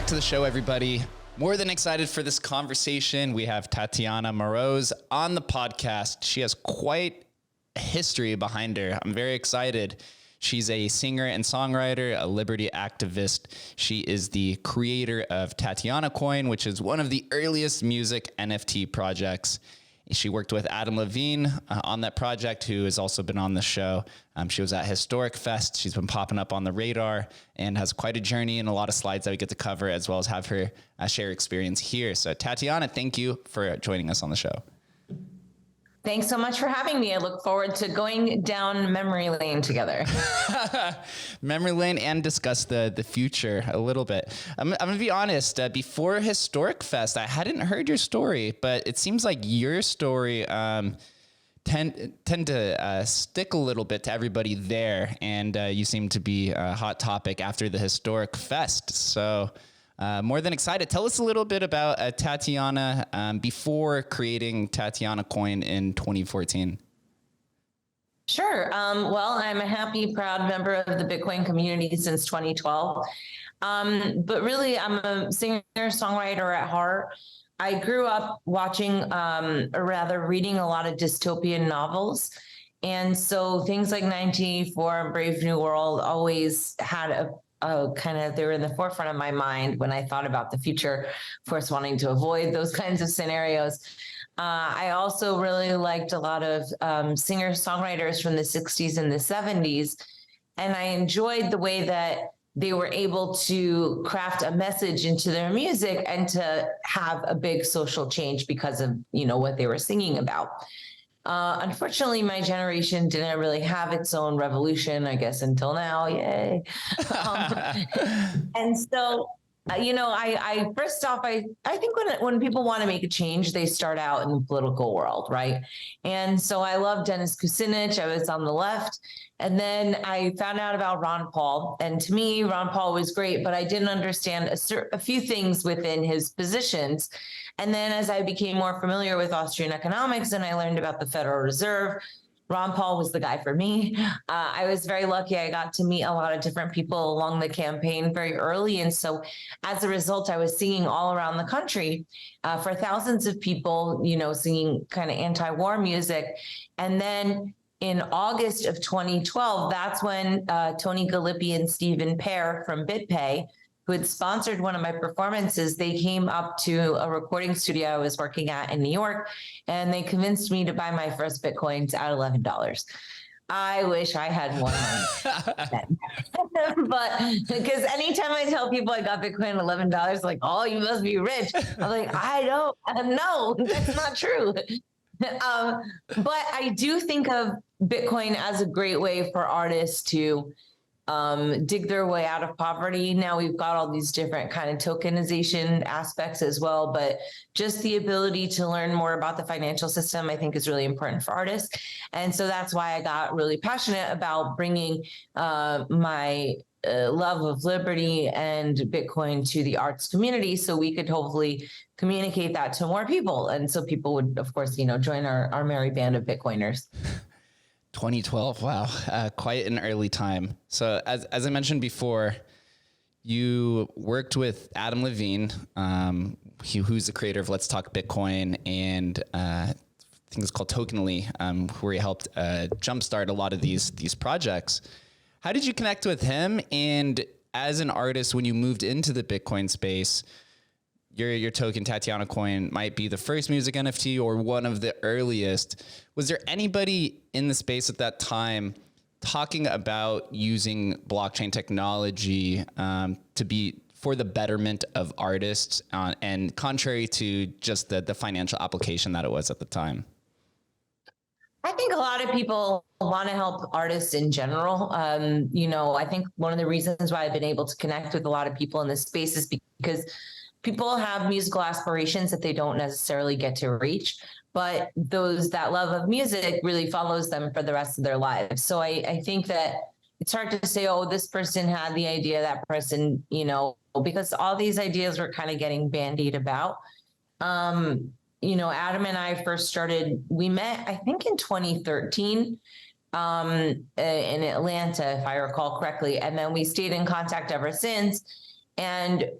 to the show, everybody. More than excited for this conversation. We have Tatiana Moroz on the podcast. She has quite a history behind her. I'm very excited. She's a singer and songwriter, a liberty activist. She is the creator of TATIANACOIN, which is one of the earliest music NFT projects. She worked with Adam Levine on that project, who has also been on the show. She was at Historic Fest. She's been popping up on the radar and has quite a journey and a lot of slides that we get to cover, as well as have her share experience here. So Tatiana, thank you for joining us on the show. Thanks so much for having me. I look forward to going down memory lane together. Memory lane, and discuss the future a little bit. I'm going to be honest, before Historic Fest, I hadn't heard your story, but it seems like your story tend to stick a little bit to everybody there, and you seem to be a hot topic after the Historic Fest. So more than excited. Tell us a little bit about Tatiana before creating TATIANACOIN in 2014. Sure. Well, I'm a happy, proud member of the Bitcoin community since 2012. But really, I'm a singer-songwriter at heart. I grew up watching, or rather reading a lot of dystopian novels. And so things like 1984 and Brave New World always had a they were in the forefront of my mind when I thought about the future, of course, wanting to avoid those kinds of scenarios. I also really liked a lot of singer-songwriters from the 60s and the 70s. And I enjoyed the way that they were able to craft a message into their music and to have a big social change because of, what they were singing about. Unfortunately, my generation didn't really have its own revolution, I guess, until now. Yay. And so, I first off, I think when people want to make a change, they start out in the political world, right? And so I love Dennis Kucinich. I was on the left. And then I found out about Ron Paul. And to me, Ron Paul was great, but I didn't understand a few things within his positions. And then as I became more familiar with Austrian economics and I learned about the Federal Reserve, Ron Paul was the guy for me. I was very lucky. I got to meet a lot of different people along the campaign very early. And so as a result, I was singing all around the country for thousands of people, singing kind of anti-war music. And then in August of 2012, that's when Tony Galippi and Stephen Pear from BitPay, who had sponsored one of my performances, they came up to a recording studio I was working at in New York, and they convinced me to buy my first Bitcoins at $11. I wish I had more money. But because anytime I tell people I got Bitcoin at $11, like, oh, you must be rich. I'm like, I don't know, that's not true. But I do think of Bitcoin as a great way for artists to dig their way out of poverty. Now we've got all these different kind of tokenization aspects as well, but just the ability to learn more about the financial system, I think, is really important for artists. And so that's why I got really passionate about bringing my love of liberty and Bitcoin to the arts community, so we could hopefully communicate that to more people. And so people would, of course, join our merry band of Bitcoiners. 2012. Wow. Quite an early time. So as I mentioned before, you worked with Adam Levine, who's the creator of Let's Talk Bitcoin, and I think it's called Tokenly, where he helped jumpstart a lot of these projects. How did you connect with him? And as an artist, when you moved into the Bitcoin space, your token TATIANACOIN might be the first music NFT or one of the earliest. Was there anybody in the space at that time talking about using blockchain technology to be for the betterment of artists, and contrary to just the financial application that it was at the time? I think a lot of people want to help artists in general. I think one of the reasons why I've been able to connect with a lot of people in this space is because people have musical aspirations that they don't necessarily get to reach, but that love of music really follows them for the rest of their lives. So I think that it's hard to say, oh, this person had the idea, that person, because all these ideas were kind of getting bandied about. Adam and I first we met, I think, in 2013 in Atlanta, if I recall correctly. And then we stayed in contact ever since. And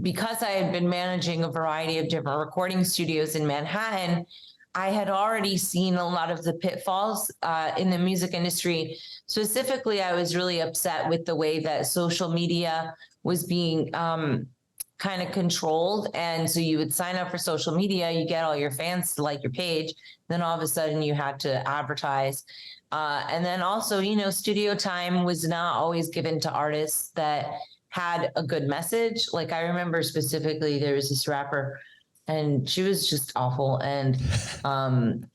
because I had been managing a variety of different recording studios in Manhattan, I had already seen a lot of the pitfalls in the music industry. Specifically, I was really upset with the way that social media was being kind of controlled. And so you would sign up for social media, you get all your fans to like your page, then all of a sudden you had to advertise. And then also, you know, studio time was not always given to artists that had a good message. Like I remember specifically, there was this rapper and she was just awful. And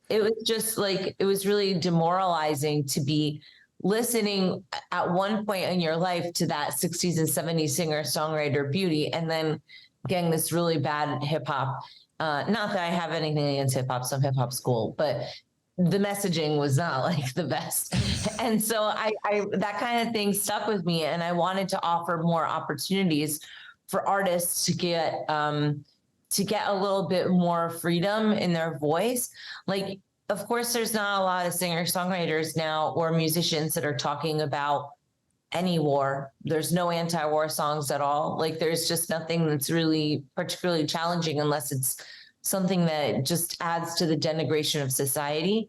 it was just like, it was really demoralizing to be listening at one point in your life to that 60s and 70s singer songwriter beauty, and then getting this really bad hip hop. Not that I have anything against hip hop, some hip hop school, but the messaging was not like the best. And so I that kind of thing stuck with me, and I wanted to offer more opportunities for artists to get a little bit more freedom in their voice. Like, of course, there's not a lot of singer-songwriters now or musicians that are talking about any war. There's no anti-war songs at all. Like, there's just nothing that's really particularly challenging unless it's something that just adds to the denigration of society.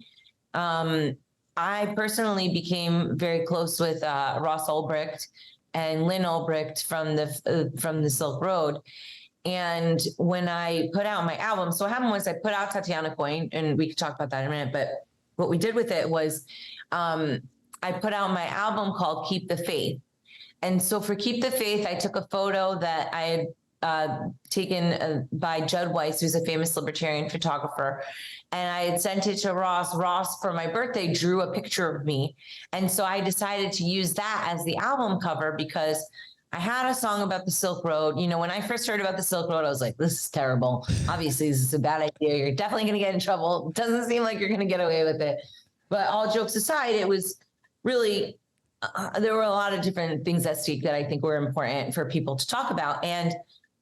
I personally became very close with Ross Ulbricht and Lynn Ulbricht from the Silk Road. And when I put out my album, so what happened was I put out TATIANACOIN, and we could talk about that in a minute, but what we did with it was I put out my album called Keep the Faith. And so for Keep the Faith, I took a photo that I had taken by Judd Weiss, who's a famous libertarian photographer. And I had sent it to Ross. Ross, for my birthday, drew a picture of me. And so I decided to use that as the album cover because I had a song about the Silk Road. You know, when I first heard about the Silk Road, I was like, this is terrible. Obviously, this is a bad idea. You're definitely going to get in trouble. It doesn't seem like you're going to get away with it. But all jokes aside, it was really, there were a lot of different things at stake that I think were important for people to talk about. And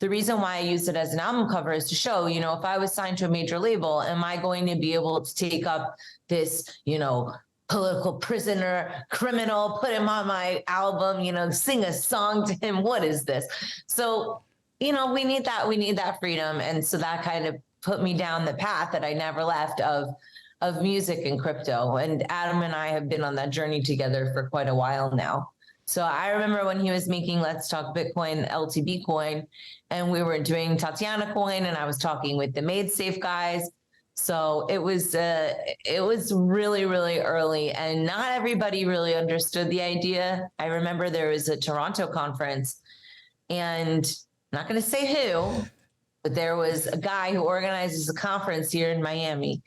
the reason why I used it as an album cover is to show, you know, if I was signed to a major label, am I going to be able to take up this, you know, political prisoner, criminal, put him on my album, you know, sing a song to him? What is this? So, you know, we need that freedom. And so that kind of put me down the path that I never left of music and crypto. And Adam and I have been on that journey together for quite a while now. So I remember when he was making Let's Talk Bitcoin, LTB coin, and we were doing TATIANACOIN, and I was talking with the Made Safe guys. So it was really, really early, and not everybody really understood the idea. I remember there was a Toronto conference, and I'm not going to say who, but there was a guy who organizes a conference here in Miami.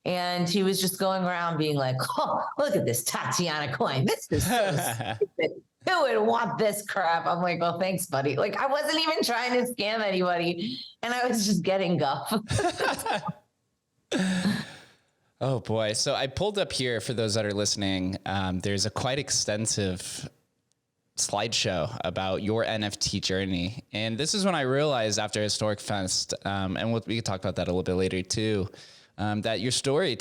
And he was just going around being like, oh, look at this TATIANACOIN. This is so stupid. Who would want this crap? I'm like, well, thanks, buddy. Like, I wasn't even trying to scam anybody, and I was just getting guff. Oh boy. So I pulled up here for those that are listening. There's a quite extensive slideshow about your NFT journey. And this is when I realized after Historic Fest, and we can talk about that a little bit later too, that your story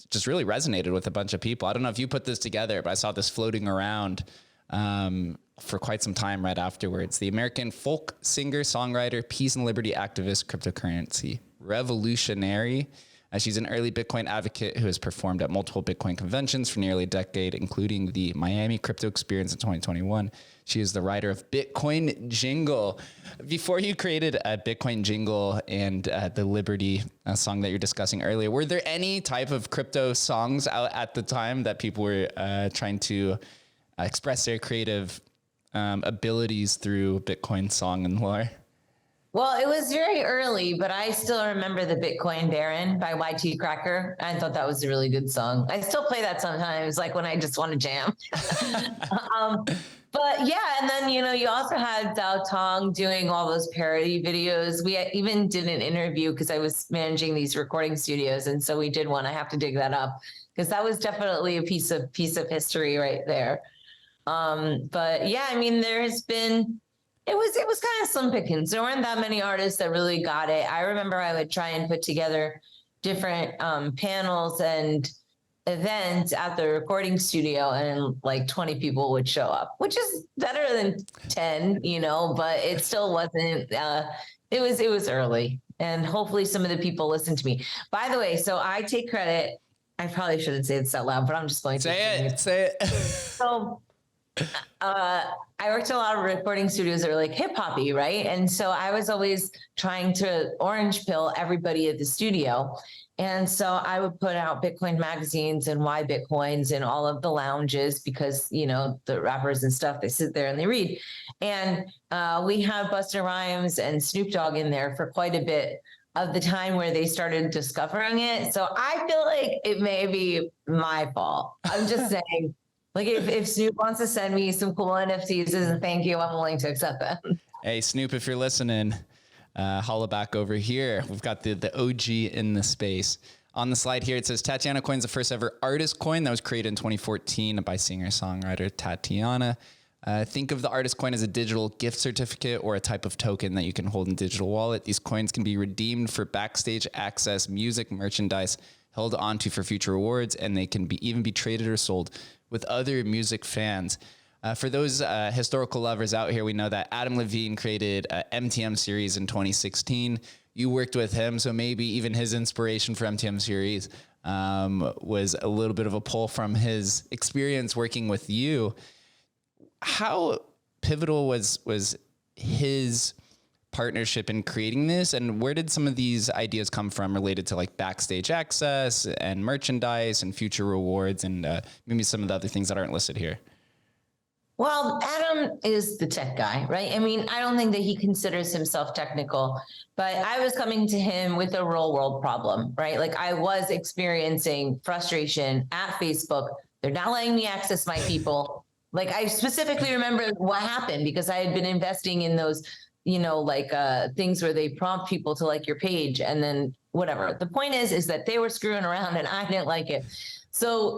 just really resonated with a bunch of people. I don't know if you put this together, but I saw this floating around for quite some time right afterwards. The American folk singer, songwriter, peace and liberty activist, cryptocurrency revolutionary. She's an early Bitcoin advocate who has performed at multiple Bitcoin conventions for nearly a decade, including the Miami Crypto Experience in 2021. She is the writer of Bitcoin Jingle. Before you created a Bitcoin Jingle and the Liberty song that you're discussing earlier, were there any type of crypto songs out at the time that people were trying to express their creative abilities through Bitcoin song and lore? Well, it was very early, but I still remember the Bitcoin Baron by YT Cracker. I thought that was a really good song. I still play that sometimes, like when I just want to jam. But yeah, and then, you know, you also had Zhao Tong doing all those parody videos. We even did an interview because I was managing these recording studios. And so we did one. I have to dig that up because that was definitely a piece of history right there. But yeah, I mean, there's been... It was kind of slim pickings. There weren't that many artists that really got it. I remember I would try and put together different panels and event at the recording studio and like 20 people would show up, which is better than 10, but it still wasn't, it was early, and hopefully some of the people listen to me. By the way, so I take credit. I probably shouldn't say this out loud, but I'm just going to say it. So I worked at a lot of recording studios that were like hip hoppy, right? And so I was always trying to orange pill everybody at the studio. And so I would put out Bitcoin magazines and why Bitcoins in all of the lounges, because, the rappers and stuff, they sit there and they read. And we had Busta Rhymes and Snoop Dogg in there for quite a bit of the time where they started discovering it. So I feel like it may be my fault. I'm just saying, like, if Snoop wants to send me some cool NFTs as a thank you, I'm willing to accept them. Hey, Snoop, if you're listening, holla back over here. We've got the OG in the space. On the slide here, it says TATIANACOIN is the first ever artist coin that was created in 2014 by singer-songwriter Tatiana. Think of the artist coin as a digital gift certificate or a type of token that you can hold in digital wallet. These coins can be redeemed for backstage access, music, merchandise, held onto for future rewards, and they can even be traded or sold with other music fans. For those historical lovers out here, we know that Adam Levine created a MTM series in 2016. You worked with him, so maybe even his inspiration for MTM series was a little bit of a pull from his experience working with you. How pivotal was his partnership in creating this, and where did some of these ideas come from related to like backstage access and merchandise and future rewards and maybe some of the other things that aren't listed here? Well, Adam is the tech guy, right? I mean, I don't think that he considers himself technical, but I was coming to him with a real world problem, right? Like I was experiencing frustration at Facebook. They're not letting me access my people. Like I specifically remember what happened because I had been investing in those, things where they prompt people to like your page and then whatever. The point is that they were screwing around and I didn't like it. So,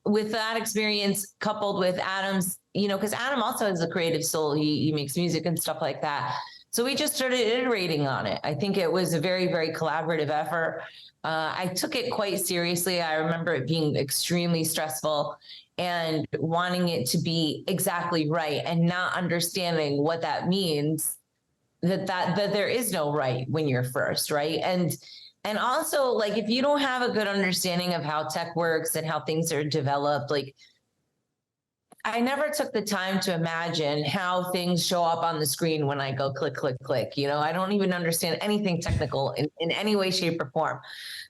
with that experience coupled with Adam's, because Adam also has a creative soul, he makes music and stuff like that. So we just started iterating on it. I think it was a very, very collaborative effort. I took it quite seriously. I remember it being extremely stressful and wanting it to be exactly right and not understanding what that means, that there is no right when you're first, right? And also, like, if you don't have a good understanding of how tech works and how things are developed, like, I never took the time to imagine how things show up on the screen when I go click, click, click. I don't even understand anything technical in any way, shape, or form.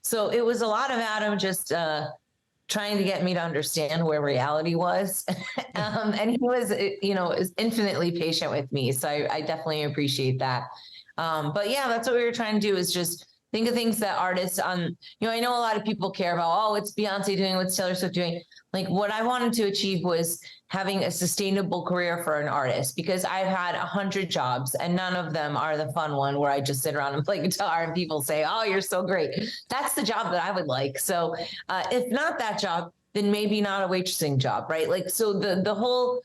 So it was a lot of Adam just trying to get me to understand where reality was. And he was, is infinitely patient with me. So I definitely appreciate that. But yeah, that's what we were trying to do, is just think of things that artists I know a lot of people care about, what's Beyonce doing? What's Taylor Swift doing? Like what I wanted to achieve was having a sustainable career for an artist, because I've had 100 jobs and none of them are the fun one where I just sit around and play guitar and people say, oh, you're so great. That's the job that I would like. So if not that job, then maybe not a waitressing job, right? Like, so the whole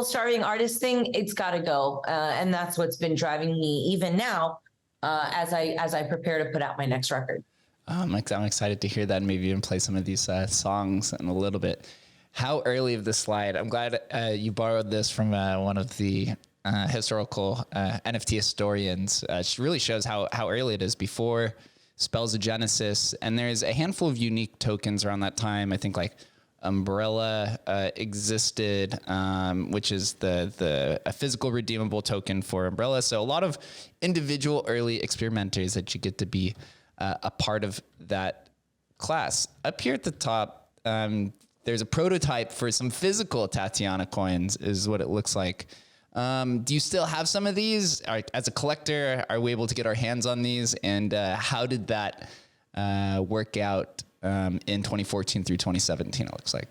starving artist thing, it's got to go. And that's what's been driving me even now as I prepare to put out my next record. I'm excited to hear that and maybe even play some of these songs in a little bit. How early of the slide? I'm glad you borrowed this from one of the historical NFT historians. It really shows how early it is, before Spells of Genesis. And there's a handful of unique tokens around that time. I think like Umbrella existed, which is a physical redeemable token for Umbrella. So a lot of individual early experimenters that you get to be a part of that class. Up here at the top, there's a prototype for some physical Tatiana coins, is what it looks like. Do you still have some of these? As a collector, are we able to get our hands on these? And how did that work out in 2014 through 2017, it looks like?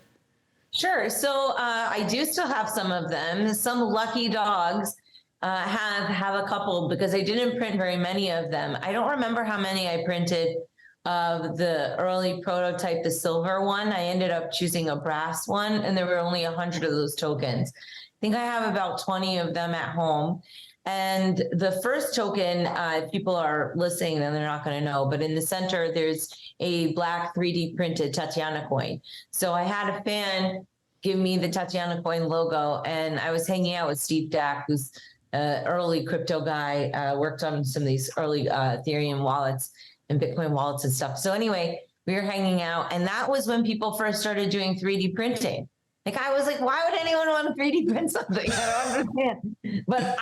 Sure. So I do still have some of them. Some lucky dogs have a couple, because I didn't print very many of them. I don't remember how many I printed of the early prototype, the silver one. I ended up choosing a brass one, and there were only 100 of those tokens. I think I have about 20 of them at home. And the first token, if people are listening, then they're not going to know, but in the center, there's a black 3D printed Tatiana coin. So I had a fan give me the Tatiana coin logo, and I was hanging out with Steve Dack, who's an early crypto guy, worked on some of these early Ethereum wallets and Bitcoin wallets and stuff. So anyway, we were hanging out, and that was when people first started doing 3D printing. Like, I was like, why would anyone want to 3D print something? I don't understand. But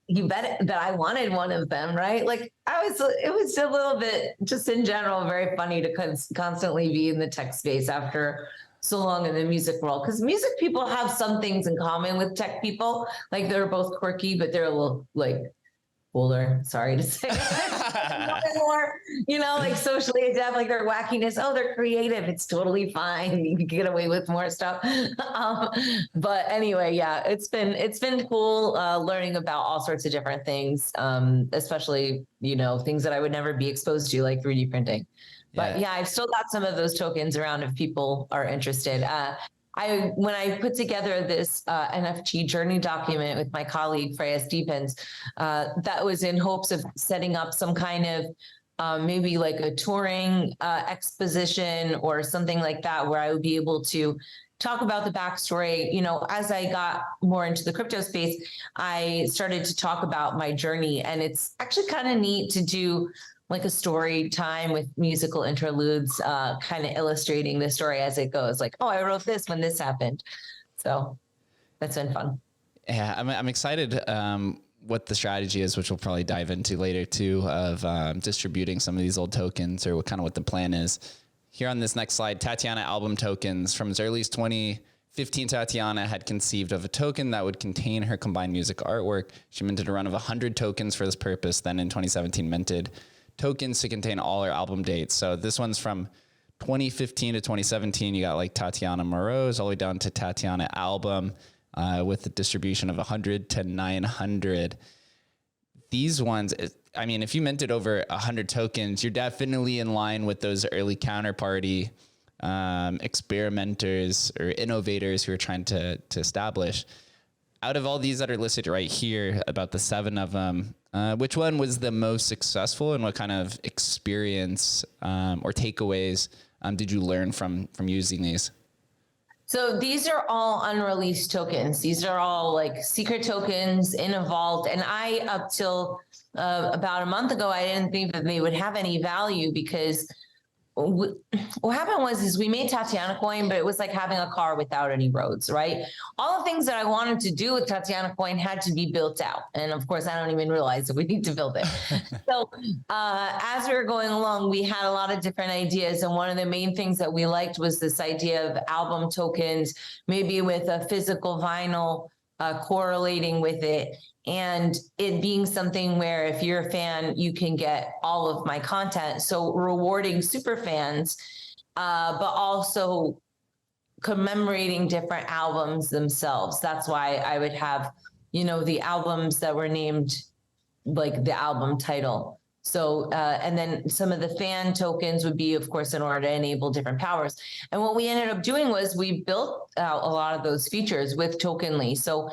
you bet that I wanted one of them, right? Like, it was a little bit, just in general, very funny to constantly be in the tech space after so long in the music world. Because music people have some things in common with tech people. Like, they're both quirky, but they're a little, like, cooler, sorry to say. More, like socially adept, like their wackiness. Oh, they're creative. It's totally fine. You can get away with more stuff. But anyway, yeah, it's been cool learning about all sorts of different things, especially, things that I would never be exposed to, like 3D printing. But yeah, I've still got some of those tokens around if people are interested. When I put together this NFT journey document with my colleague Freya Stephens, that was in hopes of setting up some kind of maybe like a touring exposition or something like that, where I would be able to talk about the backstory. As I got more into the crypto space, I started to talk about my journey, and it's actually kind of neat to do like a story time with musical interludes, kind of illustrating the story as it goes. Like, oh, I wrote this when this happened. So that's been fun. Yeah, I'm excited what the strategy is, which we'll probably dive into later too, of distributing some of these old tokens, or what the plan is. Here on this next slide, Tatiana album tokens. From as early as 2015, Tatiana had conceived of a token that would contain her combined music artwork. She minted a run of 100 tokens for this purpose. Then in 2017 minted tokens to contain all her album dates. So this one's from 2015 to 2017. You got like Tatiana Moroz all the way down to Tatiana album, with the distribution of 100 to 900. These ones, I mean, if you minted over 100 tokens, you're definitely in line with those early Counterparty experimenters or innovators who are trying to establish. Out of all these that are listed right here, about the 7 of them, which one was the most successful, and what kind of experience or takeaways did you learn from using these? So these are all unreleased tokens. These are all like secret tokens in a vault. And up till about a month ago, I didn't think that they would have any value, because what happened was we made TATIANACOIN, but it was like having a car without any roads, right? All the things that I wanted to do with TATIANACOIN had to be built out. And of course, I don't even realize that we need to build it. So as we were going along, we had a lot of different ideas. And one of the main things that we liked was this idea of album tokens, maybe with a physical vinyl correlating with it. And it being something where if you're a fan, you can get all of my content. So rewarding super fans, but also commemorating different albums themselves. That's why I would have, the albums that were named like the album title. So, and then some of the fan tokens would be, of course, in order to enable different powers. And what we ended up doing was we built out a lot of those features with Tokenly. So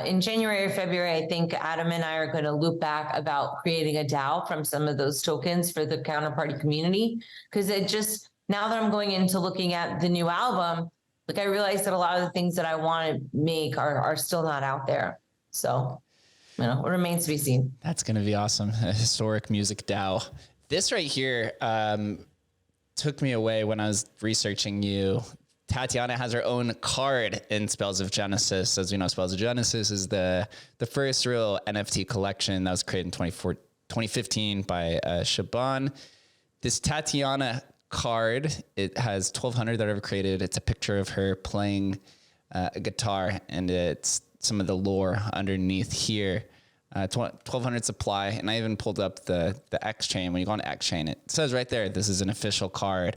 in January or February, I think Adam and I are going to loop back about creating a DAO from some of those tokens for the Counterparty community. Because now that I'm going into looking at the new album, like I realized that a lot of the things that I want to make are still not out there. So it remains to be seen. That's going to be awesome. A historic music DAO. This right here took me away when I was researching you. Tatiana has her own card in Spells of Genesis. As we know, Spells of Genesis is the first real NFT collection that was created in 2015 by Shaban. This Tatiana card, it has 1,200 that I've created. It's a picture of her playing a guitar, and it's some of the lore underneath here. 1,200 supply, and I even pulled up the X chain. When you go on X chain, it says right there, this is an official card.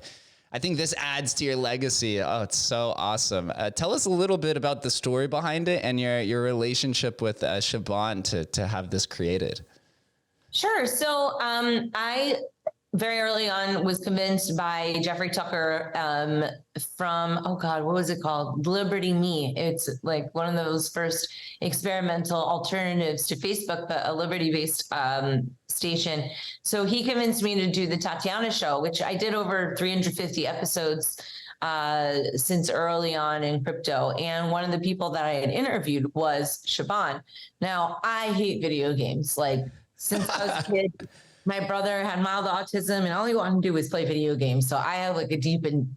I think this adds to your legacy. Oh, it's so awesome. Tell us a little bit about the story behind it and your relationship with Shaban to have this created. Sure. So I very early on was convinced by Jeffrey Tucker from, oh God, what was it called? Liberty Me. It's like one of those first experimental alternatives to Facebook, but a Liberty-based station. So he convinced me to do the Tatiana show, which I did over 350 episodes since early on in crypto. And one of the people that I had interviewed was Shaban. Now, I hate video games. Like, since I was a kid, my brother had mild autism and all he wanted to do was play video games. So I have like a deep and,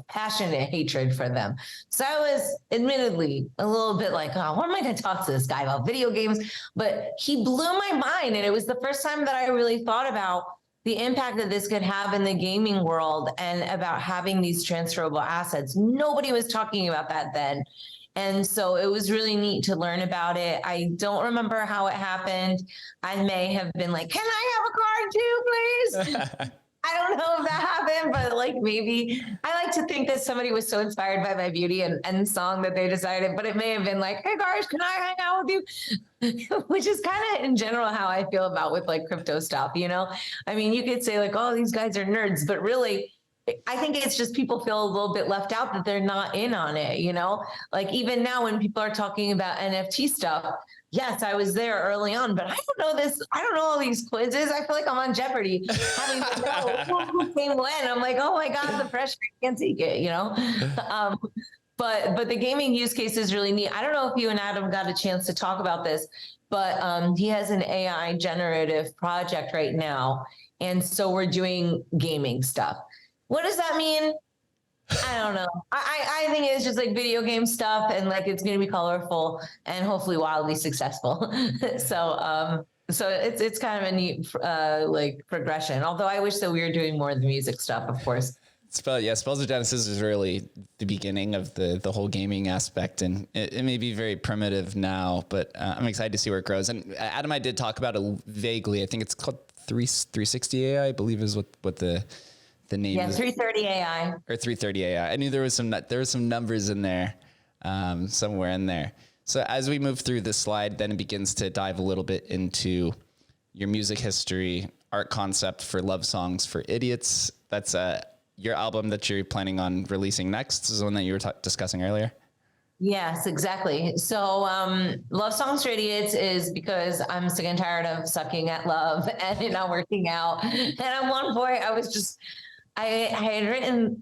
passionate hatred for them. So I was admittedly a little bit like, oh, what am I going to talk to this guy about video games? But he blew my mind. And it was the first time that I really thought about the impact that this could have in the gaming world and about having these transferable assets. Nobody was talking about that then. And so it was really neat to learn about it. I don't remember how it happened. I may have been like, can I have a card too, please? I don't know if that happened, but like maybe I like to think that somebody was so inspired by my beauty and song that they decided, but it may have been like, hey guys, can I hang out with you? Which is kind of in general how I feel about with like crypto stuff, I mean, you could say like, oh, these guys are nerds, but really, I think it's just people feel a little bit left out that they're not in on it, Like even now when people are talking about NFT stuff, yes, I was there early on, but I don't know this. I don't know all these quizzes. I feel like I'm on Jeopardy having to know who came when. I'm like, oh my God, the pressure, I can't take it, But the gaming use case is really neat. I don't know if you and Adam got a chance to talk about this, but he has an AI generative project right now. And so we're doing gaming stuff. What does that mean? I don't know. I think it's just like video game stuff and like it's going to be colorful and hopefully wildly successful. So it's kind of a neat like progression. Although I wish that we were doing more of the music stuff, of course. Spells of Genesis is really the beginning of the whole gaming aspect, and it may be very primitive now, but I'm excited to see where it grows. And Adam, I did talk about it vaguely. I think it's called 360 AI, I believe is what the name is. 330 AI. Or 330 AI. I knew there was some numbers in there, somewhere in there. So as we move through this slide, then it begins to dive a little bit into your music history, art concept for Love Songs for Idiots. That's your album that you're planning on releasing next is the one that you were discussing earlier. Yes, exactly. So Love Songs for Idiots is because I'm sick and tired of sucking at love and not working out. And at one point I had written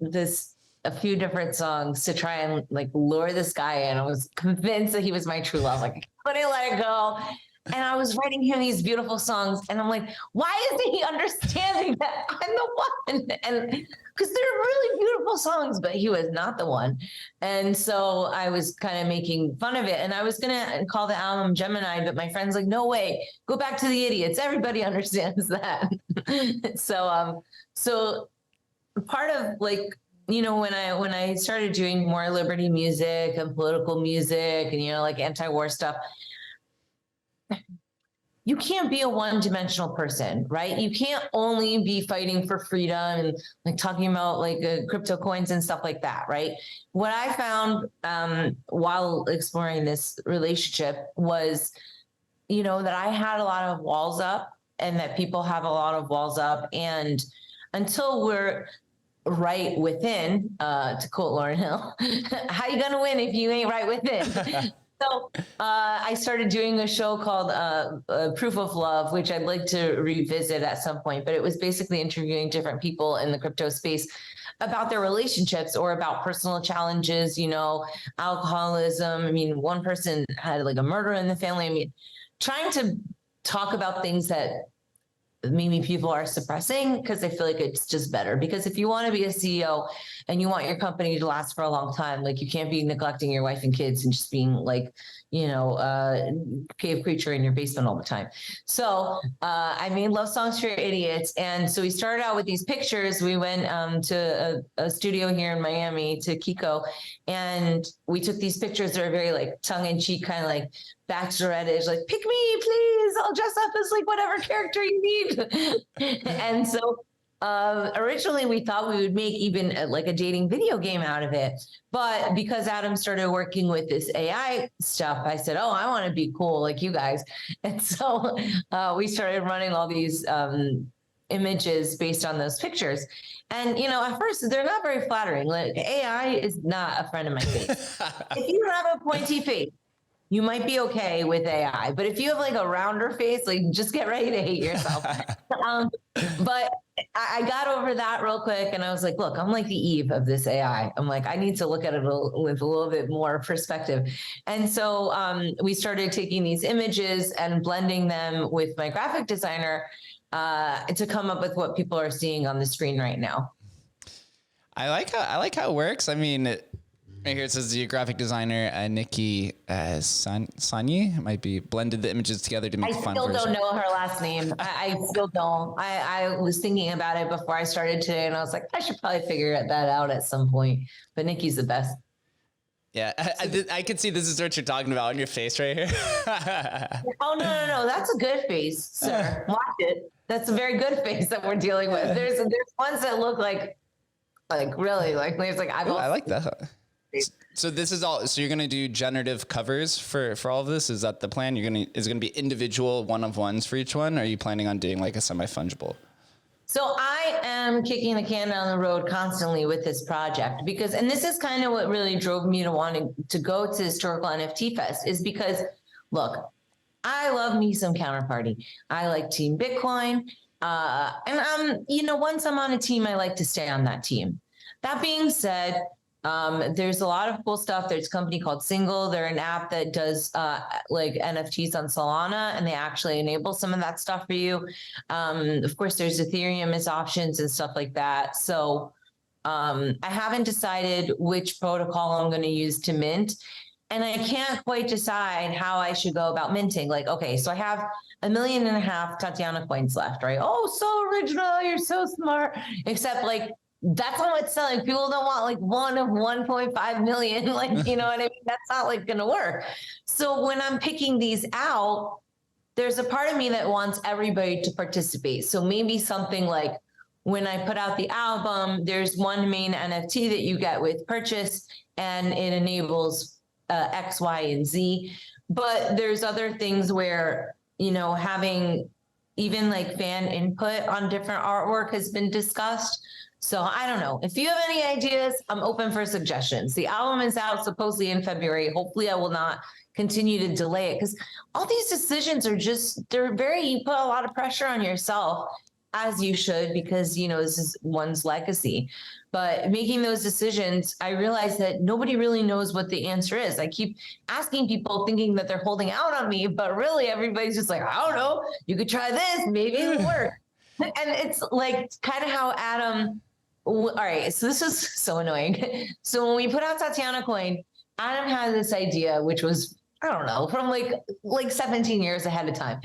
a few different songs to try and like lure this guy in. I was convinced that he was my true love. Like I couldn't let it go. And I was writing him these beautiful songs. And I'm like, why isn't he understanding that I'm the one? And because they're really beautiful songs, but he was not the one. And so I was kind of making fun of it. And I was going to call the album Gemini, but my friend's like, no way, go back to the Idiots. Everybody understands that. So part of like, when I started doing more liberty music and political music and, like anti-war stuff, you can't be a one-dimensional person, right? You can't only be fighting for freedom and like talking about like crypto coins and stuff like that, right? What I found while exploring this relationship was, that I had a lot of walls up and that people have a lot of walls up. And until we're right within, to quote Lauryn Hill, how you gonna win if you ain't right within? So I started doing a show called Proof of Love, which I'd like to revisit at some point, but it was basically interviewing different people in the crypto space about their relationships or about personal challenges, alcoholism. I mean, one person had like a murder in the family. I mean, trying to talk about things that maybe people are suppressing because they feel like it's just better. Because if you want to be a CEO and you want your company to last for a long time, like you can't be neglecting your wife and kids and just being like, cave creature in your basement all the time. So I made Love Songs for Idiots. And so we started out with these pictures. We went to a studio here in Miami, to Kiko, and we took these pictures that are very like tongue in cheek, kind of like bachelorettish, like pick me, please. I'll dress up as like whatever character you need. And so originally we thought we would make even like a dating video game out of it. But because Adam started working with this AI stuff, I said, oh, I want to be cool like you guys. And so we started running all these images based on those pictures. And, you know, at first they're not very flattering. Like AI is not a friend of my face. If you have a pointy face, you might be okay with AI, but if you have like a rounder face, like just get ready to hate yourself. But I got over that real quick and I was like, look, I'm like the Eve of this AI. I'm like, I need to look at it with a little bit more perspective. And so we started taking these images and blending them with my graphic designer to come up with what people are seeing on the screen right now. I like how it works. I mean, right here it says the graphic designer Nikki Sanyi might be blended the images together to make a fun version. I still don't know her last name. I still don't. I was thinking about it before I started today, and I was like, I should probably figure that out at some point. But Nikki's the best. Yeah, I can see this is what you're talking about on your face right here. Oh, no. That's a good face, sir. Watch it. That's a very good face that we're dealing with. There's ones that look like really, like, there's like, I like that. So this is all. So you're gonna do generative covers for all of this. Is that the plan? Is it gonna be individual one-of-ones for each one? Or are you planning on doing like a semi-fungible? So I am kicking the can down the road constantly with this project because, and this is kind of what really drove me to wanting to go to Historical NFT Fest, is because, look, I love me some Counterparty. I like Team Bitcoin, and once I'm on a team, I like to stay on that team. That being said, there's a lot of cool stuff. There's a company called Single. They're an app that does like NFTs on Solana, and they actually enable some of that stuff for you. Of course, there's Ethereum as options and stuff like that. So I haven't decided which protocol I'm going to use to mint. And I can't quite decide how I should go about minting. Like, okay, so I have 1.5 million Tatiana coins left, right? Oh, so original. You're so smart. Except like, that's not what's selling. People don't want like one of 1.5 million. Like, you know what I mean? That's not like going to work. So when I'm picking these out, there's a part of me that wants everybody to participate. So maybe something like when I put out the album, there's one main NFT that you get with purchase and it enables X, Y, and Z. But there's other things where, having even like fan input on different artwork has been discussed. So I don't know. If you have any ideas, I'm open for suggestions. The album is out supposedly in February. Hopefully I will not continue to delay it because all these decisions are you put a lot of pressure on yourself, as you should, because, this is one's legacy. But making those decisions, I realize that nobody really knows what the answer is. I keep asking people thinking that they're holding out on me, but really everybody's just like, I don't know, you could try this, maybe it'll work. And it's like kind of how Adam... All right, so this is so annoying. So when we put out TATIANACOIN, Adam had this idea, which was, I don't know, from like 17 years ahead of time.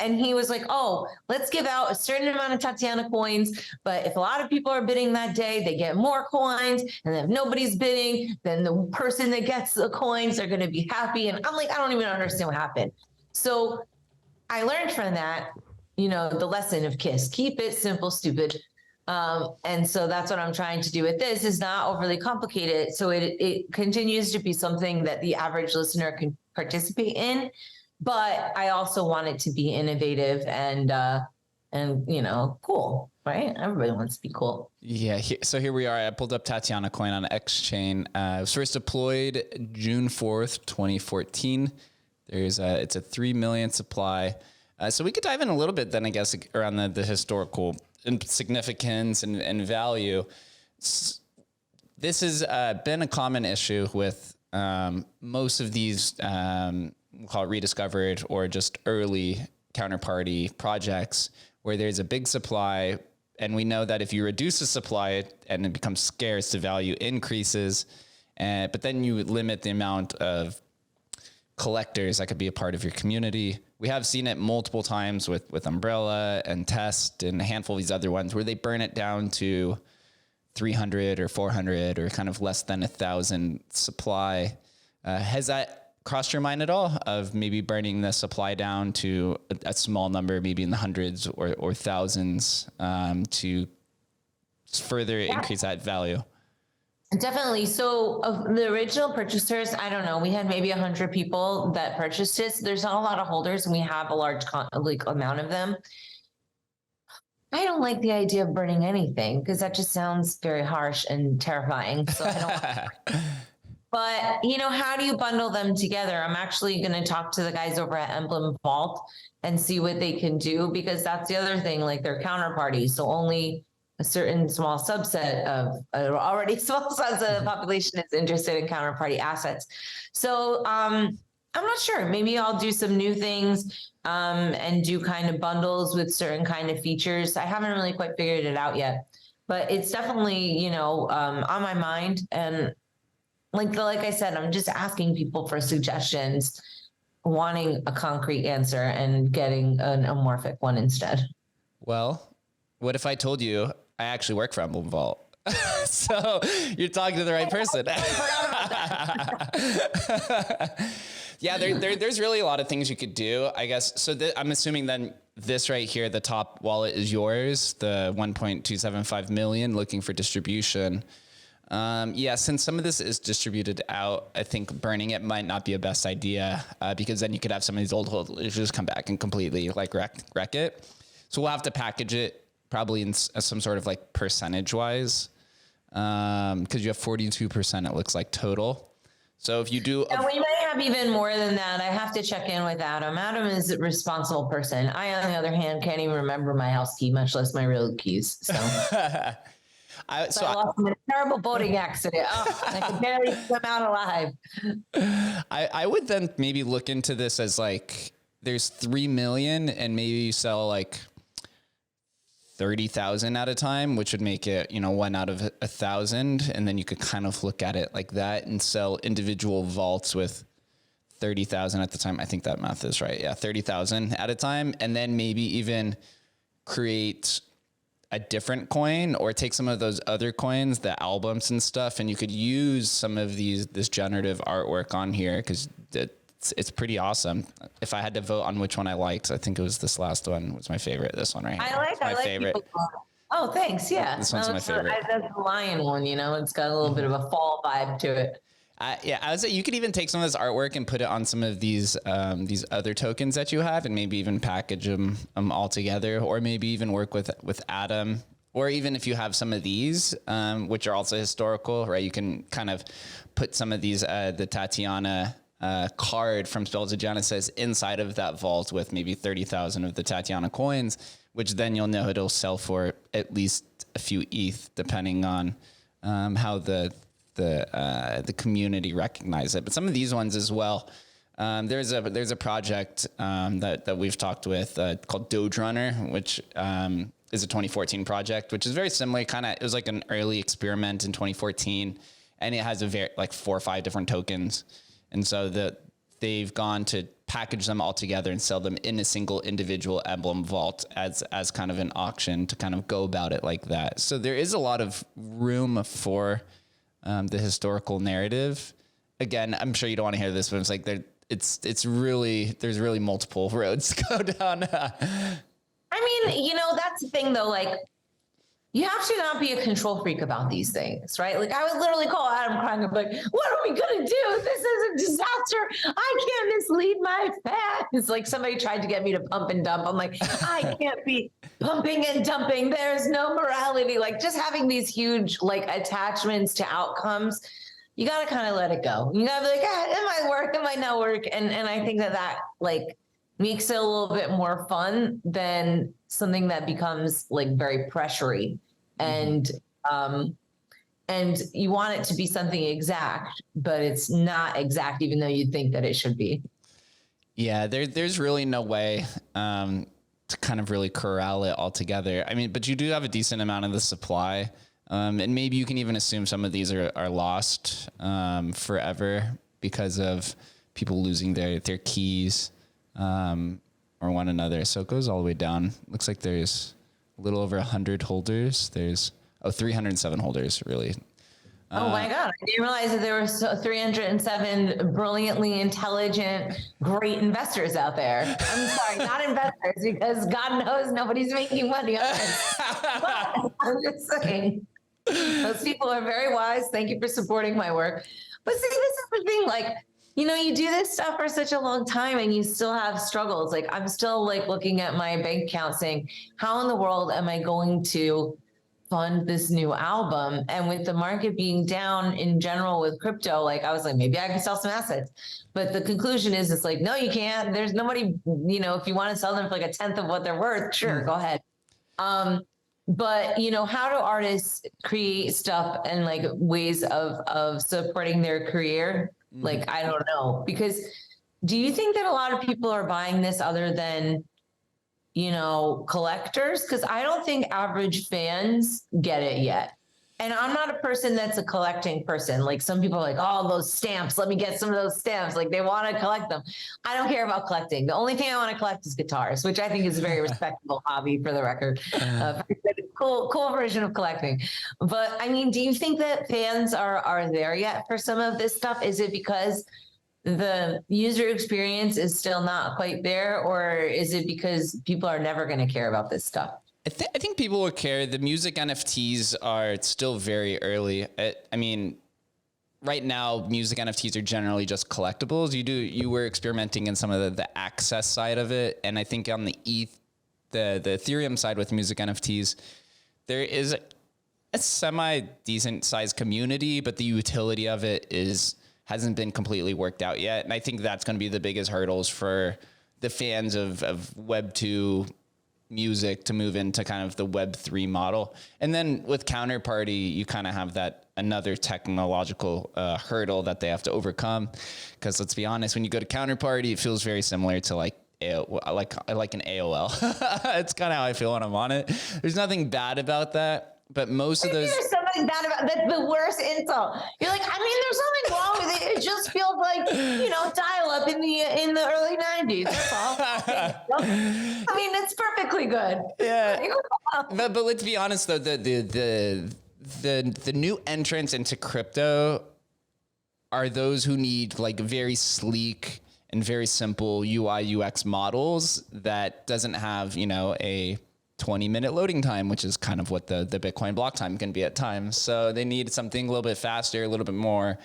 And he was like, oh, let's give out a certain amount of Tatiana coins, but if a lot of people are bidding that day, they get more coins. And then if nobody's bidding, then the person that gets the coins are going to be happy. And I'm like, I don't even understand what happened. So I learned from that, the lesson of KISS, keep it simple, stupid. And so that's what I'm trying to do with this, is not overly complicated. So it continues to be something that the average listener can participate in, but I also want it to be innovative and cool, right? Everybody wants to be cool. Yeah. So here we are. I pulled up TATIANACOIN on X-Chain. It was first deployed June 4th, 2014. It's a 3 million supply. So we could dive in a little bit then, I guess, around the historical significance and value. This has been a common issue with most of these, we'll call it rediscovered or just early counterparty projects, where there's a big supply. And we know that if you reduce the supply and it becomes scarce, the value increases. But then you limit the amount of collectors that could be a part of your community. We have seen it multiple times with Umbrella and Test and a handful of these other ones where they burn it down to 300 or 400 or kind of less than 1,000 supply. Has that crossed your mind at all, of maybe burning the supply down to a small number, maybe in the hundreds or thousands, to further increase that value? Definitely. So of the original purchasers, I don't know, we had maybe 100 people that purchased it. So there's not a lot of holders and we have a large amount of them. I don't like the idea of burning anything because that just sounds very harsh and terrifying. So I don't. But, you know, how do you bundle them together? I'm actually going to talk to the guys over at Emblem Vault and see what they can do, because that's the other thing, like they're counterparties. So only a certain small subset of already small subset of the population is interested in counterparty assets. So I'm not sure. Maybe I'll do some new things and do kind of bundles with certain kind of features. I haven't really quite figured it out yet, but it's definitely, you know, on my mind. And like I said, I'm just asking people for suggestions, wanting a concrete answer and getting an amorphic one instead. Well, what if I told you I actually work for Emblem Vault? So you're talking to the right person. Yeah, there's really a lot of things you could do, I guess. So I'm assuming then this right here, the top wallet is yours, the 1.275 million, looking for distribution. Yeah, since some of this is distributed out, I think burning it might not be a best idea, because then you could have some of these old holders just come back and completely like wreck it. So we'll have to package it probably in some sort of like percentage wise, because you have 42%, it looks like, total. So if you do, we might have even more than that. I have to check in with Adam. Adam is a responsible person. I, on the other hand, can't even remember my house key, much less my real keys. So. I lost in a terrible boating accident. Oh, I could barely swim out alive. I would then maybe look into this as like, there's 3 million and maybe you sell like 30,000 at a time, which would make it, you know, 1 out of 1,000. And then you could kind of look at it like that and sell individual vaults with 30,000 at the time. I think that math is right. Yeah. 30,000 at a time. And then maybe even create a different coin or take some of those other coins, the albums and stuff. And you could use some of this generative artwork on here, because it's pretty awesome. If I had to vote on which one I liked, I think it was this last one was my favorite. This one right here. I like favorite. Oh, thanks. Yeah. This one's my favorite. That's the lion one, you know, it's got a little bit of a fall vibe to it. Yeah, I would say you could even take some of this artwork and put it on some of these other tokens that you have, and maybe even package them all together, or maybe even work with Adam, or even if you have some of these, which are also historical, right? You can kind of put some of these the Tatiana card from Spells of Genesis inside of that vault with maybe 30,000 of the Tatiana coins, which then you'll know it'll sell for at least a few ETH, depending on how the community recognize it. But some of these ones as well. There's a project that we've talked with called Doge Runner, which is a 2014 project, which is very similar. It was like an early experiment in 2014, and it has like 4 or 5 different tokens. And so they've gone to package them all together and sell them in a single individual emblem vault as kind of an auction to kind of go about it like that. So there is a lot of room for the historical narrative. Again, I'm sure you don't want to hear this, but it's like there's really multiple roads to go down. I mean, you know, that's the thing though, like, you have to not be a control freak about these things, right? Like, I would literally call Adam crying and be like, what are we going to do? This is a disaster. I can't mislead my fans. Like, somebody tried to get me to pump and dump. I'm like, I can't be pumping and dumping. There's no morality. Like, just having these huge, like, attachments to outcomes, you got to kind of let it go. You got to be like, it might work, it might not work. And I think that like makes it a little bit more fun than something that becomes like very pressury. And you want it to be something exact, but it's not exact, even though you think that it should be. Yeah, there's really no way to kind of really corral it all together. I mean, but you do have a decent amount of the supply, and maybe you can even assume some of these are lost forever because of people losing their keys or one another. So it goes all the way down. Looks like there's a little over 100 holders. There's 307 holders, really. Oh my God. I didn't realize that there were 307 brilliantly intelligent, great investors out there. I'm sorry, not investors, because God knows nobody's making money on this. But I'm just saying, those people are very wise. Thank you for supporting my work. But see, this is the thing, like, you do this stuff for such a long time and you still have struggles. Like I'm still like looking at my bank account saying, how in the world am I going to fund this new album? And with the market being down in general with crypto, like I was like, maybe I can sell some assets. But the conclusion is it's like, no, you can't. There's nobody, if you want to sell them for like 1/10 of what they're worth, sure, go ahead. But how do artists create stuff and like ways of supporting their career? Like, I don't know, because do you think that a lot of people are buying this other than, collectors? Because I don't think average fans get it yet. And I'm not a person that's a collecting person. Like some people are like, oh, those stamps, let me get some of those stamps. Like they want to collect them. I don't care about collecting. The only thing I want to collect is guitars, which I think is a very respectable hobby, for the record. Cool version of collecting. But I mean, do you think that fans are there yet for some of this stuff? Is it because the user experience is still not quite there, or is it because people are never going to care about this stuff? I think people will care. The music NFTs are still very early. I mean, right now, music NFTs are generally just collectibles. You were experimenting in some of the access side of it, and I think on the Ethereum side with music NFTs, there is a semi decent sized community, but the utility of it hasn't been completely worked out yet. And I think that's going to be the biggest hurdles for the fans of Web 2 music to move into kind of the Web3 model. And then with Counterparty, you kind of have that another technological hurdle that they have to overcome. Because let's be honest, when you go to Counterparty, it feels very similar to like an AOL. It's kind of how I feel when I'm on it. There's nothing bad about that. But most of those, there's something bad about that's the worst insult. You're like, I mean, there's nothing wrong with it. It just feels like dial up in the early 90s. That's all. I mean, it's perfectly good. Yeah. but let's be honest though, the new entrants into crypto are those who need like very sleek and very simple UI UX models that doesn't have a 20-minute loading time, which is kind of what the Bitcoin block time can be at times. So they need something a little bit faster, a little bit more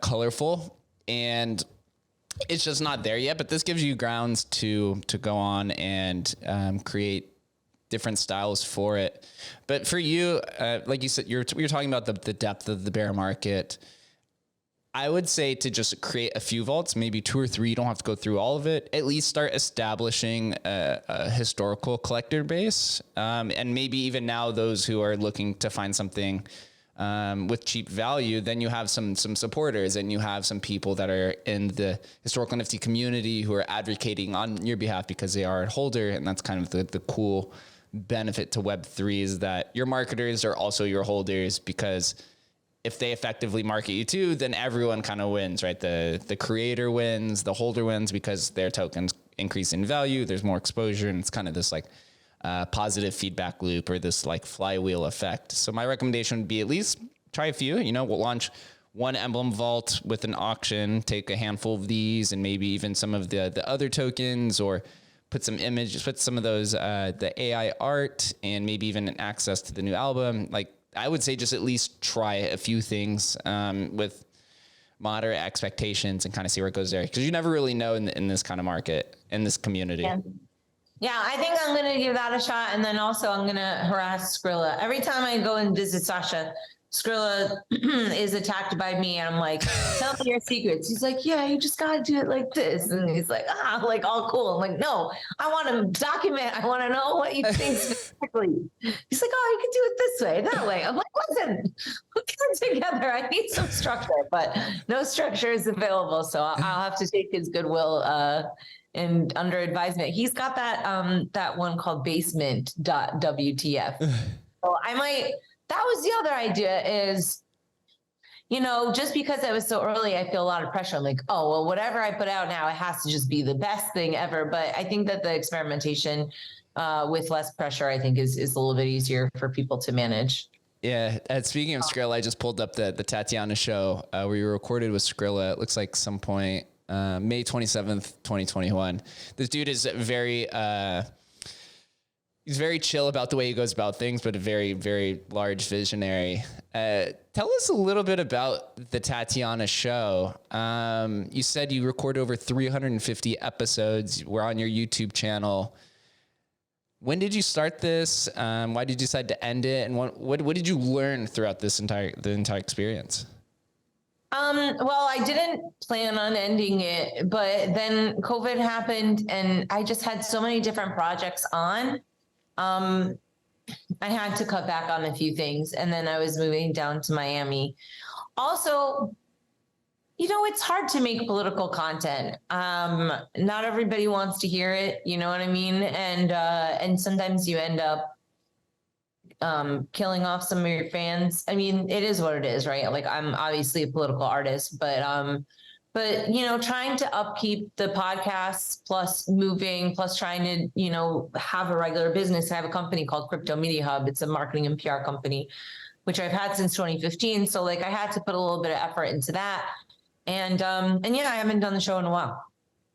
colorful, and it's just not there yet. But this gives you grounds to go on and create different styles for it. But for you, like you said, you're talking about the depth of the bear market. I would say to just create a few vaults, maybe 2 or 3. You don't have to go through all of it. At least start establishing a historical collector base. And maybe even now those who are looking to find something with cheap value, then you have some supporters and you have some people that are in the historical NFT community who are advocating on your behalf because they are a holder. And that's kind of the cool benefit to Web3 is that your marketers are also your holders, because if they effectively market you too, then everyone kind of wins, right? The creator wins, the holder wins because their tokens increase in value. There's more exposure, and it's kind of this like positive feedback loop or this like flywheel effect. So my recommendation would be at least try a few. We'll launch one emblem vault with an auction, take a handful of these, and maybe even some of the other tokens, or put some images, put some of those the AI art, and maybe even an access to the new album. Like, I would say just at least try a few things with moderate expectations and kind of see where it goes there. Because you never really know in this kind of market, in this community. Yeah, I think I'm going to give that a shot. And then also I'm going to harass Skrilla. Every time I go and visit Sasha, Skrilla is attacked by me. And I'm like, tell me your secrets. He's like, yeah, you just got to do it like this. And he's like, like all cool. I'm like, no, I want to document. I want to know what you think specifically. He's like, oh, you can do it this way, that way. I'm like, listen, we'll get it together. I need some structure, but no structure is available. So I'll have to take his goodwill and under advisement. He's got that one called basement.wtf. So I might, that was the other idea is, just because it was so early, I feel a lot of pressure. I'm like, oh, well, whatever I put out now, it has to just be the best thing ever. But I think that the experimentation with less pressure, I think is a little bit easier for people to manage. Yeah. Speaking of Skrilla, I just pulled up the Tatiana show where we recorded with Skrilla. It looks like some point, May 27th, 2021. This dude is very, He's very chill about the way he goes about things, but a very, very large visionary. Tell us a little bit about the Tatiana show. You said you recorded over 350 episodes. We're on your YouTube channel. When did you start this? Why did you decide to end it? And what did you learn throughout the entire experience? Well, I didn't plan on ending it, but then COVID happened and I just had so many different projects on. I had to cut back on a few things, and then I was moving down to Miami. Also, it's hard to make political content. Not everybody wants to hear it, you know what I mean? And sometimes you end up killing off some of your fans. I mean, it is what it is, right? Like, I'm obviously a political artist, but trying to upkeep the podcasts, plus moving, plus trying to, have a regular business. I have a company called Crypto Media Hub. It's a marketing and PR company, which I've had since 2015. So like, I had to put a little bit of effort into that. And yeah, I haven't done the show in a while.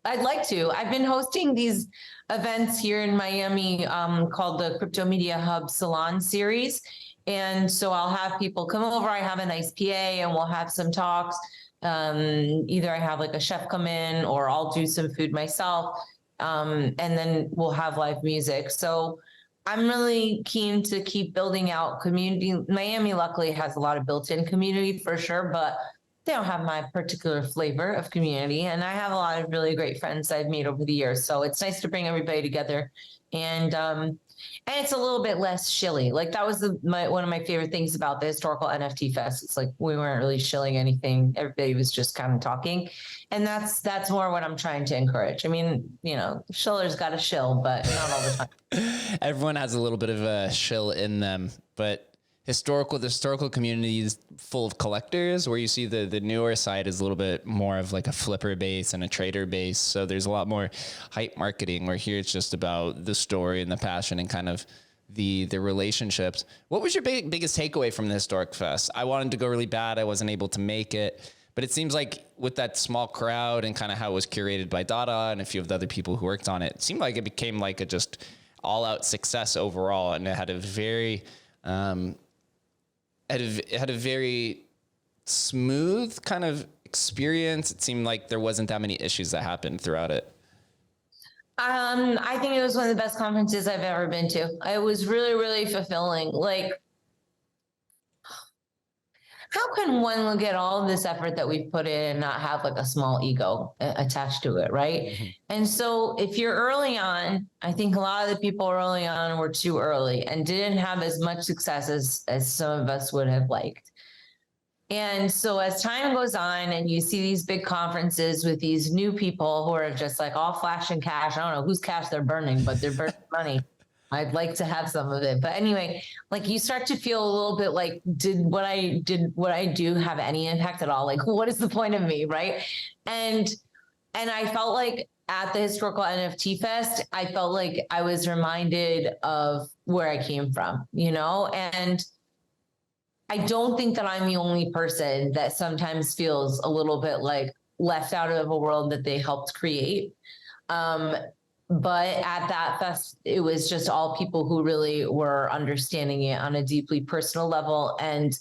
I'd like to. I've been hosting these events here in Miami called the Crypto Media Hub Salon Series. And so I'll have people come over. I have a nice PA and we'll have some talks. Either I have like a chef come in or I'll do some food myself. And then we'll have live music. So I'm really keen to keep building out community. Miami luckily has a lot of built-in community for sure, but they don't have my particular flavor of community. And I have a lot of really great friends I've made over the years. So it's nice to bring everybody together. And it's a little bit less shilly. Like that was one of my favorite things about the historical NFT fest. It's like we weren't really shilling anything. Everybody was just kind of talking. And that's more what I'm trying to encourage. I mean, shiller's got a shill, but not all the time. Everyone has a little bit of a shill in them, but the historical community is full of collectors, where you see the newer side is a little bit more of like a flipper base and a trader base. So there's a lot more hype marketing, where here it's just about the story and the passion and kind of the relationships. What was your biggest takeaway from the Historic Fest? I wanted to go really bad. I wasn't able to make it, but it seems like with that small crowd and kind of how it was curated by Dada and a few of the other people who worked on it, it seemed like it became like a just all out success overall. And it had a very, it had a very smooth kind of experience. It seemed like there wasn't that many issues that happened throughout it. I think it was one of the best conferences I've ever been to. It was really, really fulfilling. Like, how can one look at all of this effort that we've put in and not have like a small ego attached to it, right? Mm-hmm. And so if you're early on, I think a lot of the people early on were too early and didn't have as much success as some of us would have liked. And so as time goes on and you see these big conferences with these new people who are just like all flash and cash, I don't know whose cash they're burning, but they're burning money. I'd like to have some of it. But anyway, like you start to feel a little bit like, did what I do have any impact at all? Like, what is the point of me, right? And I felt like at the Historical NFT Fest, I felt like I was reminded of where I came from, and I don't think that I'm the only person that sometimes feels a little bit like left out of a world that they helped create. But at that fest, it was just all people who really were understanding it on a deeply personal level. And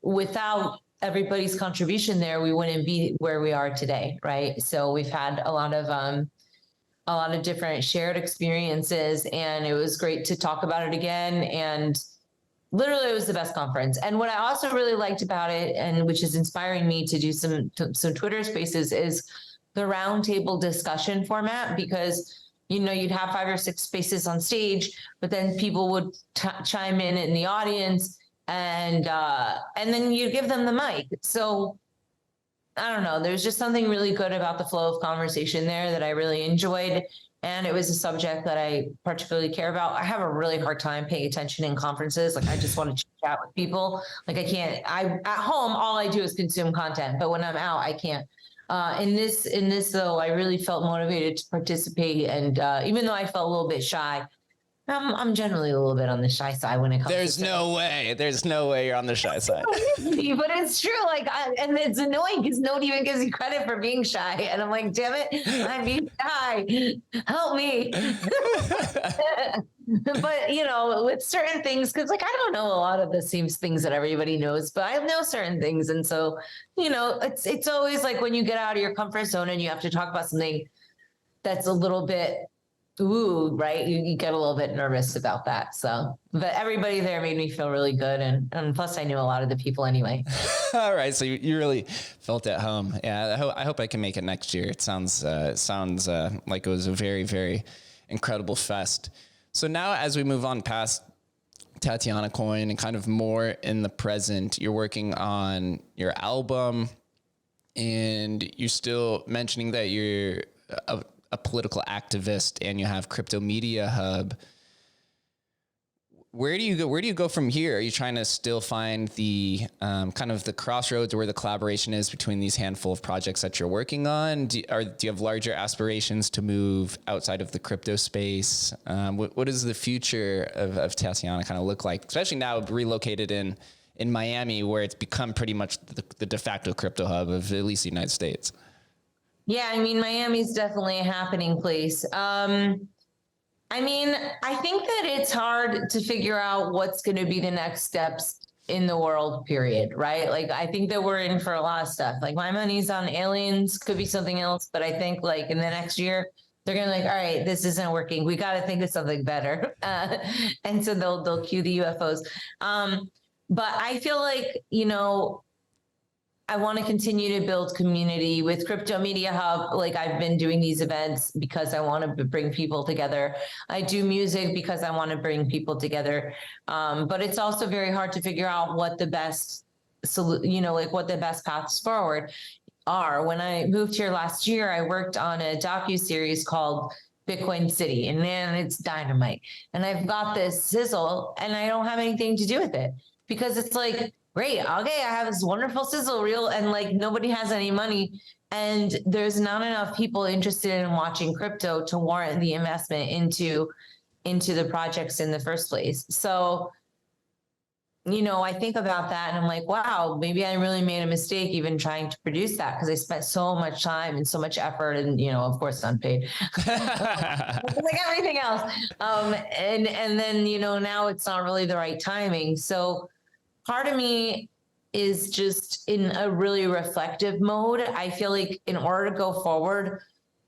without everybody's contribution there, we wouldn't be where we are today, right? So we've had a lot of different shared experiences, and it was great to talk about it again. And literally, it was the best conference. And what I also really liked about it, and which is inspiring me to do some Twitter spaces, is the roundtable discussion format, because you'd have 5 or 6 spaces on stage, but then people would chime in the audience, and then you give them the mic. So I don't know, there's just something really good about the flow of conversation there that I really enjoyed. And it was a subject that I particularly care about. I have a really hard time paying attention in conferences. Like, I just want to chat with people. Like, at home, all I do is consume content, but when I'm out, I can't. In this though, I really felt motivated to participate. And even though I felt a little bit shy, I'm generally a little bit on the shy side when it comes There's no way you're on the shy side. But it's true. Like, and it's annoying because nobody even gives you credit for being shy. And I'm like, damn it, I'm being shy. Help me. But you know, with certain things, because like I don't know a lot of the same things that everybody knows, but I know certain things. And so, you know, it's always like when you get out of your comfort zone and you have to talk about something that's a little bit ooh, right? You get a little bit nervous about that. So, but everybody there made me feel really good. And plus I knew a lot of the people anyway. All right. So you really felt at home. Yeah. I hope I can make it next year. It sounds like it was a very, very incredible fest. So now as we move on past TATIANACOIN and kind of more in the present, you're working on your album and you're still mentioning that you're a political activist and you have Crypto Media Hub. Where do you go from here? Are you trying to still find the kind of the crossroads where the collaboration is between these handful of projects that you're working on? Do you have larger aspirations to move outside of the crypto space? What does the future of Tatiana kind of look like, especially now relocated in Miami, where it's become pretty much the de facto crypto hub of at least the United States? Yeah, I mean, Miami's definitely a happening place. I mean, I think that it's hard to figure out what's going to be the next steps in the world, period, right? Like, I think that we're in for a lot of stuff. Like, my money's on aliens, could be something else, but I think like in the next year, they're going to like, all right, this isn't working. We got to think of something better. And so they'll cue the UFOs. But I feel like, you know, I want to continue to build community with Crypto Media Hub. Like I've been doing these events because I want to bring people together. I do music because I want to bring people together. But it's also very hard to figure out what the best, like what the best paths forward are. When I moved here last year, I worked on a docuseries called Bitcoin City, and man, it's dynamite. And I've got this sizzle and I don't have anything to do with it because it's like, great, okay, I have this wonderful sizzle reel and like nobody has any money and there's not enough people interested in watching crypto to warrant the investment into the projects in the first place. So, you know, I think about that and I'm like, wow, maybe I really made a mistake even trying to produce that because I spent so much time and so much effort and, you know, of course, unpaid, like everything else. And then, you know, now it's not really the right timing. So part of me is just in a really reflective mode. I feel like in order to go forward,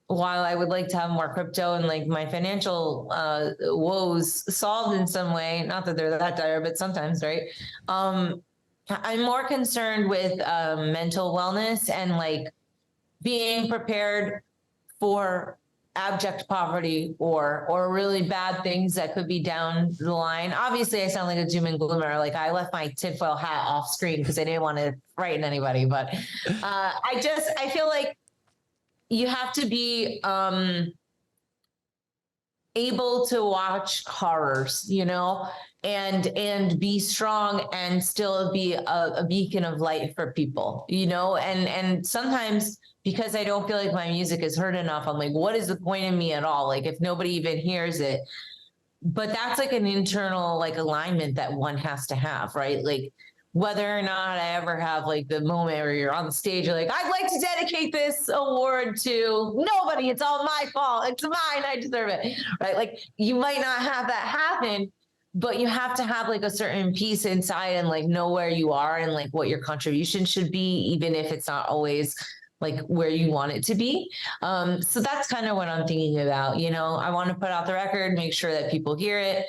while I would like to have more crypto and like my financial woes solved in some way, not that they're that dire, but sometimes, right? I'm more concerned with mental wellness and like being prepared for abject poverty or really bad things that could be down the line. Obviously, I sound like a doom and gloomer. Like I left my tinfoil hat off screen because I didn't want to frighten anybody. But I feel like you have to be able to watch horrors, you know, and be strong and still be a beacon of light for people, you know, and sometimes because I don't feel like my music is heard enough, I'm like, what is the point in me at all? Like if nobody even hears it, but that's like an internal like alignment that one has to have, right? Like whether or not I ever have like the moment where you're on the stage, you're like, I'd like to dedicate this award to nobody. It's all my fault. It's mine. I deserve it. Right. Like you might not have that happen, but you have to have like a certain peace inside and like know where you are and like what your contribution should be, even if it's not always like where you want it to be. So that's kind of what I'm thinking about. You know, I want to put out the record, make sure that people hear it,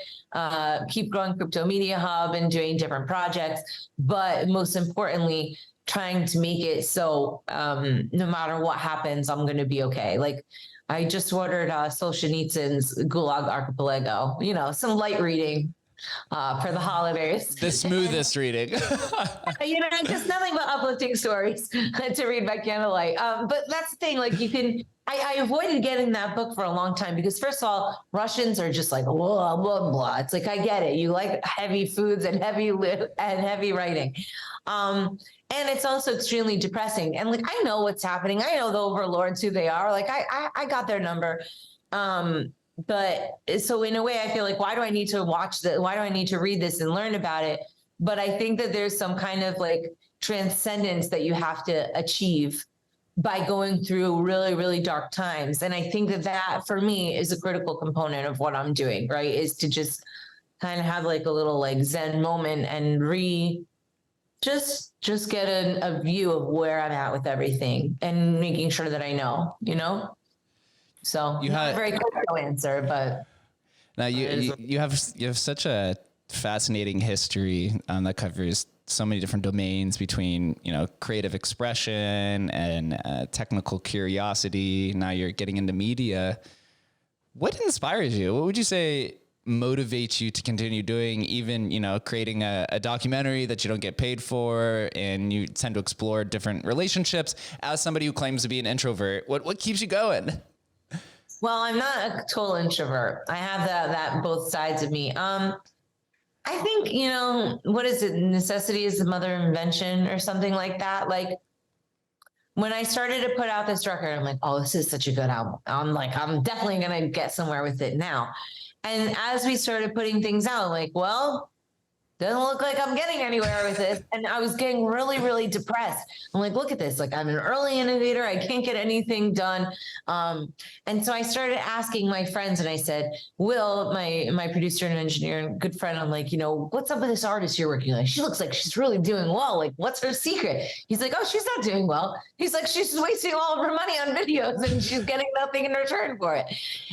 keep growing Crypto Media Hub and doing different projects, but most importantly, trying to make it so no matter what happens, I'm going to be okay. Like I just ordered Solzhenitsyn's Gulag Archipelago, you know, some light reading for the holidays. The smoothest reading. You know, just nothing but uplifting stories to read by candlelight. But that's the thing, like you can, I avoided getting that book for a long time because first of all, Russians are just like, blah, blah, blah. It's like, I get it. You like heavy foods and heavy writing. And it's also extremely depressing. And like, I know what's happening. I know the overlords, who they are. Like I got their number. But so in a way, I feel like, why do I need to why do I need to read this and learn about it? But I think that there's some kind of like transcendence that you have to achieve by going through really, really dark times. And I think that for me is a critical component of what I'm doing, right? Is to just kind of have like a little like Zen moment and just get a view of where I'm at with everything and making sure that I know, So You not had a very crypto answer, but now you have such a fascinating history that covers so many different domains between, creative expression and technical curiosity. Now you're getting into media. What inspires you? What would you say motivates you to continue doing, even, creating a documentary that you don't get paid for, and you tend to explore different relationships as somebody who claims to be an introvert? What keeps you going? Well, I'm not a total introvert. I have that both sides of me. I think, what is it? Necessity is the mother of invention or something like that. Like when I started to put out this record, I'm like, oh, this is such a good album. I'm like, I'm definitely going to get somewhere with it now. And as we started putting things out, I'm like, well, doesn't look like I'm getting anywhere with this. And I was getting really, really depressed. I'm like, look at this. Like, I'm an early innovator. I can't get anything done. And so I started asking my friends, and I said, Will, my producer and engineer and good friend, I'm like, what's up with this artist you're working with? She looks like she's really doing well. Like, what's her secret? He's like, oh, she's not doing well. He's like, she's just wasting all of her money on videos and she's getting nothing in return for it.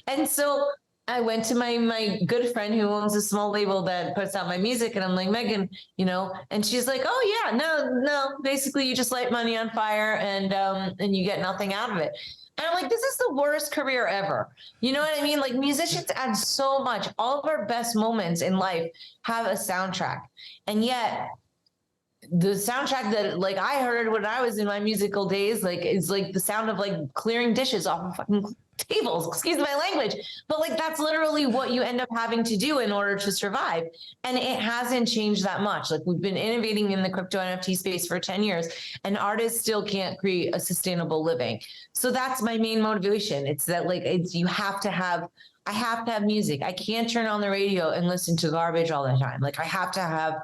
And so I went to my good friend who owns a small label that puts out my music, and I'm like, Megan, and she's like, oh yeah, no, basically you just light money on fire and you get nothing out of it. And I'm like, this is the worst career ever. You know what I mean? Like, musicians add so much. All of our best moments in life have a soundtrack, and yet the soundtrack that like I heard when I was in my musical days, like, is like the sound of like clearing dishes off of fucking tables, excuse my language, but like that's literally what you end up having to do in order to survive. And it hasn't changed that much. Like, we've been innovating in the crypto NFT space for 10 years, and artists still can't create a sustainable living. So that's my main motivation. It's that like I have to have music. I can't turn on the radio and listen to garbage all the time. Like, I have to have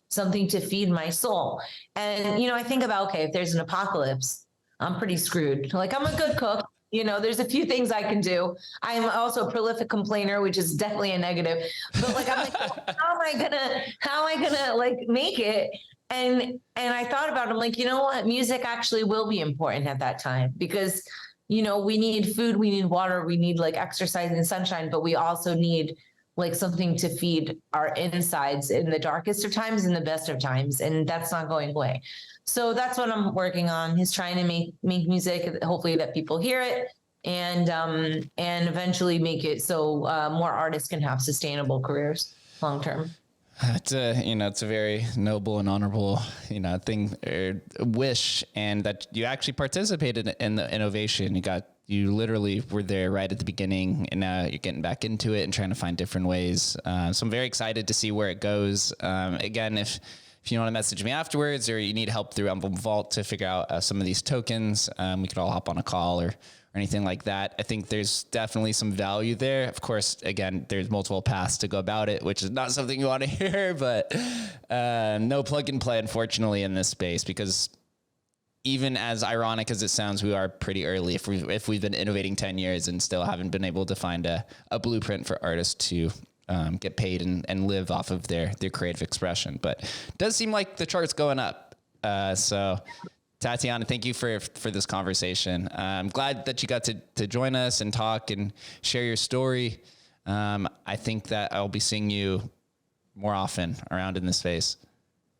something to feed my soul. And I think about, okay, if there's an apocalypse, I'm pretty screwed. Like, I'm a good cook. There's a few things I can do. I'm also a prolific complainer, which is definitely a negative. But like, I'm like, how am I gonna like make it? And I thought about it. I'm like, you know what? Music actually will be important at that time, because we need food, we need water, we need like exercise and sunshine, but we also need like something to feed our insides in the darkest of times and the best of times, and that's not going away. So that's what I'm working on, is trying to make music, hopefully that people hear it, and eventually make it so more artists can have sustainable careers long term. It's a very noble and honorable, thing, or wish, and that you actually participated in the innovation. You literally were there right at the beginning, and now you're getting back into it and trying to find different ways. So I'm very excited to see where it goes. Again, if you want to message me afterwards, or you need help through Emblem Vault to figure out some of these tokens, we could all hop on a call or anything like that. I think there's definitely some value there. Of course, again, there's multiple paths to go about it, which is not something you want to hear, but no plug and play, unfortunately, in this space, because even as ironic as it sounds, we are pretty early if we've been innovating 10 years and still haven't been able to find a blueprint for artists to get paid and live off of their creative expression. But it does seem like the chart's going up. So Tatiana, thank you for this conversation. I'm glad that you got to join us and talk and share your story. I think that I'll be seeing you more often around in this space.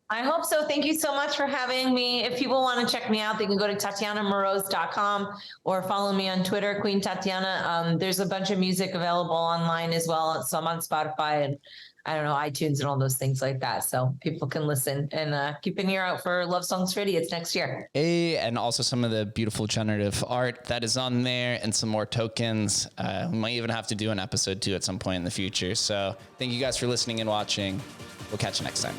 I hope so. Thank you so much for having me. If people want to check me out, they can go to TatianaMoroz.com or follow me on Twitter, Queen Tatiana. There's a bunch of music available online as well. So I'm on Spotify and iTunes and all those things like that. So people can listen, and keep an ear out for Love Songs for Idiots next year. And also some of the beautiful generative art that is on there, and some more tokens. We might even have to do an episode 2 at some point in the future. So thank you guys for listening and watching. We'll catch you next time.